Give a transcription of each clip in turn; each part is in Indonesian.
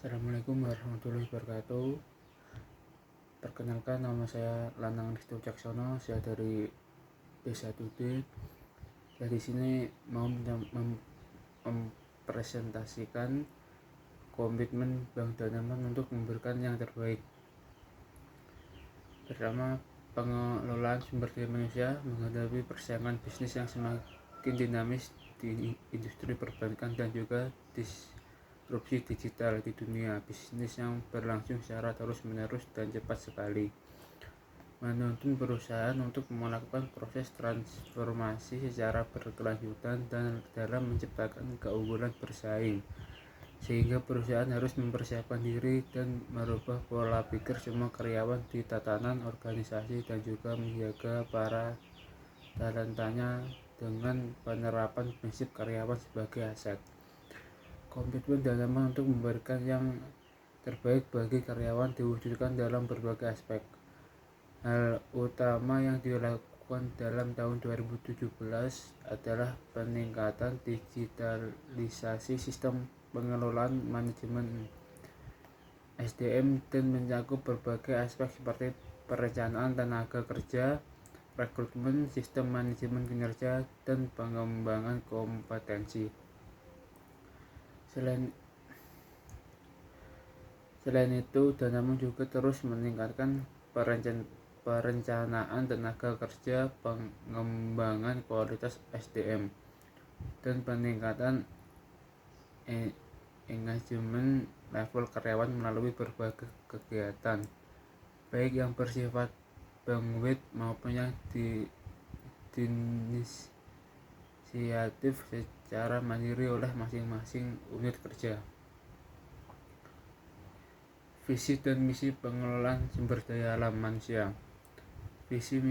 Assalamualaikum warahmatullahi wabarakatuh. Perkenalkan, nama saya Lanang Risto Caksono. Saya dari D1D. Saya di sini mau mempresentasikan komitmen Bank Danamon untuk memberikan yang terbaik. Pertama, pengelolaan sumber daya manusia menghadapi persaingan bisnis yang semakin dinamis di industri perbankan dan juga disrupsi digital di dunia bisnis yang berlangsung secara terus-menerus dan cepat sekali, menuntun perusahaan untuk melakukan proses transformasi secara berkelanjutan dan dalam menciptakan keunggulan bersaing, sehingga perusahaan harus mempersiapkan diri dan merubah pola pikir semua karyawan di tatanan organisasi dan juga menjaga para talentanya dengan penerapan prinsip karyawan sebagai aset. Komitmen Danamon untuk memberikan yang terbaik bagi karyawan diwujudkan dalam berbagai aspek. Hal utama yang dilakukan dalam tahun 2017 adalah peningkatan digitalisasi sistem pengelolaan manajemen SDM dan mencakup berbagai aspek seperti perencanaan tenaga kerja, rekrutmen, sistem manajemen kinerja, dan pengembangan kompetensi. Selain itu, Danamon juga terus meningkatkan perencanaan tenaga kerja, pengembangan kualitas SDM, dan peningkatan engagement level karyawan melalui berbagai kegiatan, baik yang bersifat bank-wide maupun yang diinisiatif secara mandiri oleh masing-masing unit kerja. Visi dan misi pengelolaan sumber daya alam manusia. Visi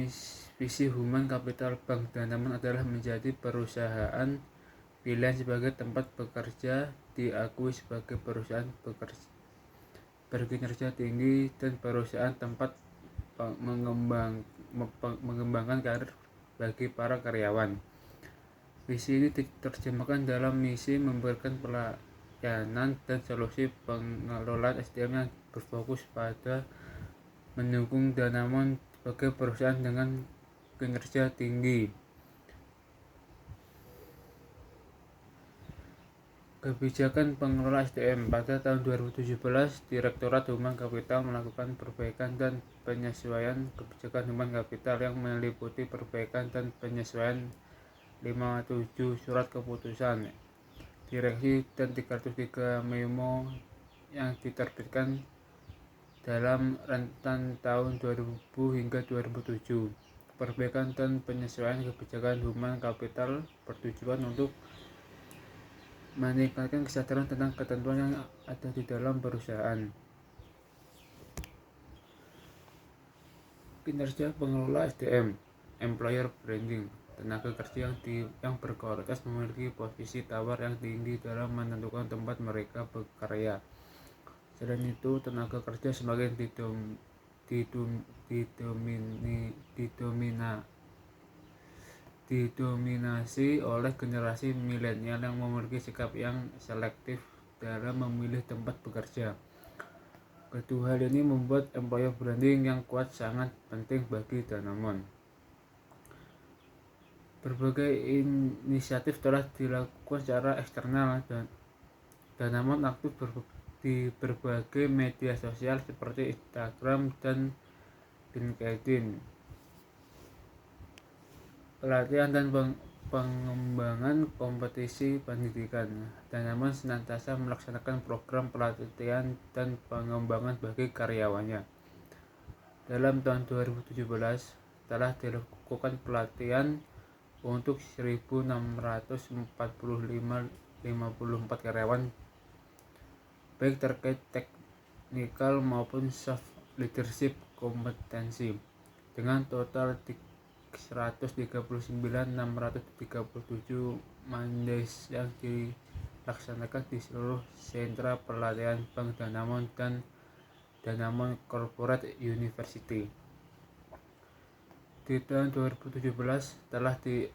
Human Capital Bank Danamon adalah menjadi perusahaan pilihan sebagai tempat bekerja, diakui sebagai perusahaan berkinerja tinggi dan perusahaan tempat mengembangkan karir bagi para karyawan. Visi ini diterjemahkan dalam misi memberikan pelayanan dan solusi pengelolaan SDM yang berfokus pada mendukung Danamon sebagai perusahaan dengan kinerja tinggi. Kebijakan pengelola SDM. Pada tahun 2017, Direktorat Human Capital melakukan perbaikan dan penyesuaian kebijakan Human Capital yang meliputi perbaikan dan penyesuaian 57 surat keputusan direksi dan 303 memo yang diterbitkan dalam rentan tahun 2000 hingga 2007. Perbaikan dan penyesuaian kebijakan Human Capital bertujuan untuk meningkatkan kesadaran tentang ketentuan yang ada di dalam perusahaan. Kinerja pengelola SDM, employer branding, tenaga kerja yang berkualitas memiliki posisi tawar yang tinggi dalam menentukan tempat mereka bekerja. Selain itu, tenaga kerja semakin didominasi oleh generasi milenial yang memiliki sikap yang selektif dalam memilih tempat bekerja. Kedua hal ini membuat employer branding yang kuat sangat penting bagi Danamon. Berbagai inisiatif telah dilakukan secara eksternal dan Danamon aktif di berbagai media sosial seperti Instagram dan LinkedIn. Pelatihan dan pengembangan kompetisi pendidikan. Danamon senantiasa melaksanakan program pelatihan dan pengembangan bagi karyawannya. Dalam tahun 2017 telah dilakukan pelatihan untuk 1.654 karyawan, baik terkait teknikal maupun soft leadership kompetensi, dengan total 139.637 mandays yang dilaksanakan di seluruh sentra pelatihan Bank Danamon dan Danamon Corporate University. Di tahun 2017 telah diikuti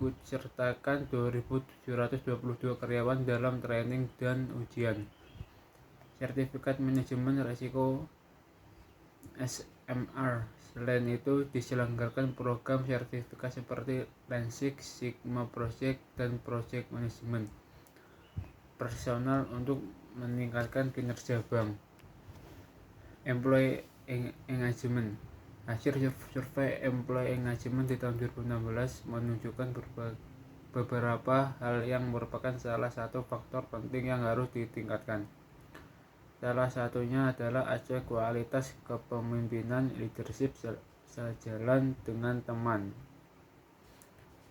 ikut sertakan 2.722 karyawan dalam training dan ujian. Sertifikat Manajemen Risiko SMR. Selain itu, diselenggarakan program sertifikasi seperti Lean Six Sigma Project dan Project Management Personal untuk meningkatkan kinerja bank. Employee Engagement. Hasil survei Employee Engagement di tahun 2016 menunjukkan beberapa hal yang merupakan salah satu faktor penting yang harus ditingkatkan. Salah satunya adalah aspek kualitas kepemimpinan leadership sejalan dengan teman.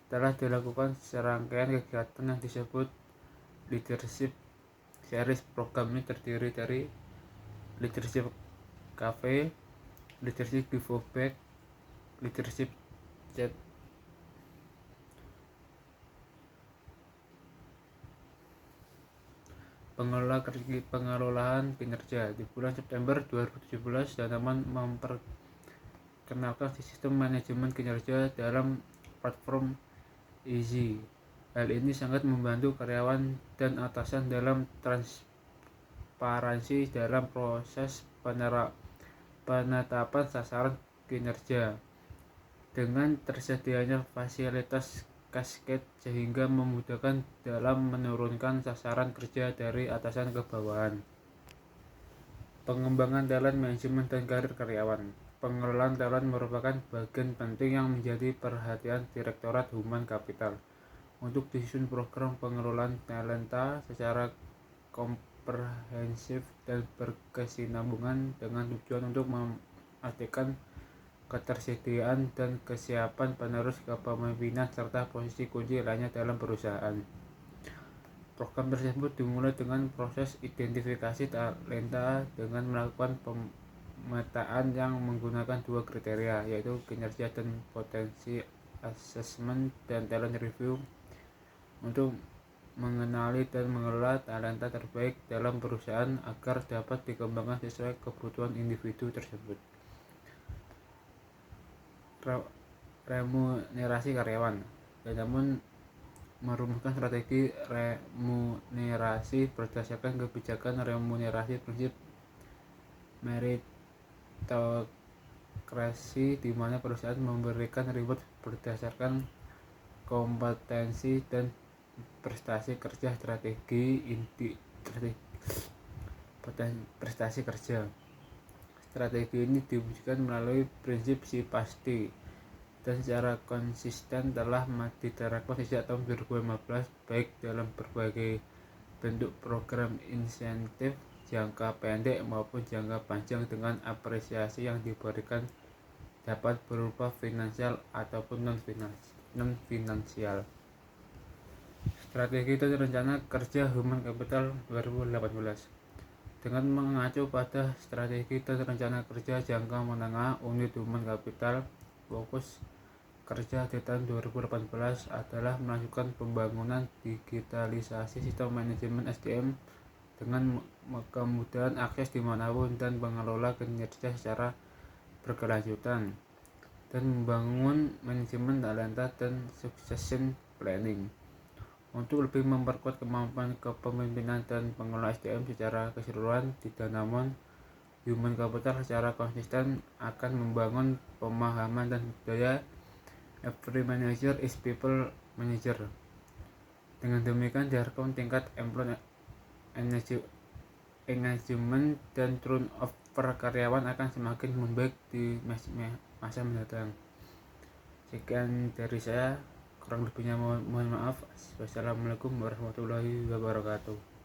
Telah dilakukan serangkaian kegiatan yang disebut Leadership Series. Program ini terdiri dari Leadership Cafe, Leadership Giveback, Leadership Chat, pengelolaan kinerja. Di bulan September 2017, Danamon memperkenalkan sistem manajemen kinerja dalam platform Easy. Hal ini sangat membantu karyawan dan atasan dalam transparansi dalam proses penetapan sasaran kinerja. Dengan tersedianya fasilitas Cascade sehingga memudahkan dalam menurunkan sasaran kerja dari atasan ke bawahan. Pengembangan talent manajemen dan karir karyawan. Pengelolaan talent merupakan bagian penting yang menjadi perhatian Direktorat Human Capital untuk disusun program pengelolaan talenta secara komprehensif dan berkesinambungan dengan tujuan untuk memastikan ketersediaan dan kesiapan penerus kepemimpinan serta posisi kunci lainnya dalam perusahaan. Program tersebut dimulai dengan proses identifikasi talenta dengan melakukan pemetaan yang menggunakan dua kriteria, yaitu kinerja dan potensi assessment dan talent review untuk mengenali dan mengelola talenta terbaik dalam perusahaan agar dapat dikembangkan sesuai kebutuhan individu tersebut. Remunerasi karyawan. Namun merumuskan strategi remunerasi berdasarkan kebijakan remunerasi prinsip meritokrasi, di mana perusahaan memberikan reward berdasarkan kompetensi dan prestasi kerja. Prestasi kerja. Strategi ini diwujudkan melalui prinsip si pasti dan secara konsisten telah diterapkan sejak tahun 2015, baik dalam berbagai bentuk program insentif jangka pendek maupun jangka panjang, dengan apresiasi yang diberikan dapat berupa finansial ataupun non-finansial. Strategi dan rencana kerja Human Capital 2018. Dengan mengacu pada strategi dan rencana kerja jangka menengah, unit Human Capital fokus kerja di tahun 2018 adalah melanjutkan pembangunan digitalisasi sistem manajemen SDM dengan kemudahan akses dimanapun dan mengelola kinerja secara berkelanjutan, dan membangun manajemen talenta dan succession planning. Untuk lebih memperkuat kemampuan kepemimpinan dan pengelola SDM secara keseluruhan di Danamon, Human Capital secara konsisten akan membangun pemahaman dan budaya every manager is people manager. Dengan demikian diharapkan tingkat employee engagement dan turnover karyawan akan semakin membaik di masa mendatang. Sekian dari saya, kurang lebihnya mohon maaf. Wassalamualaikum warahmatullahi wabarakatuh.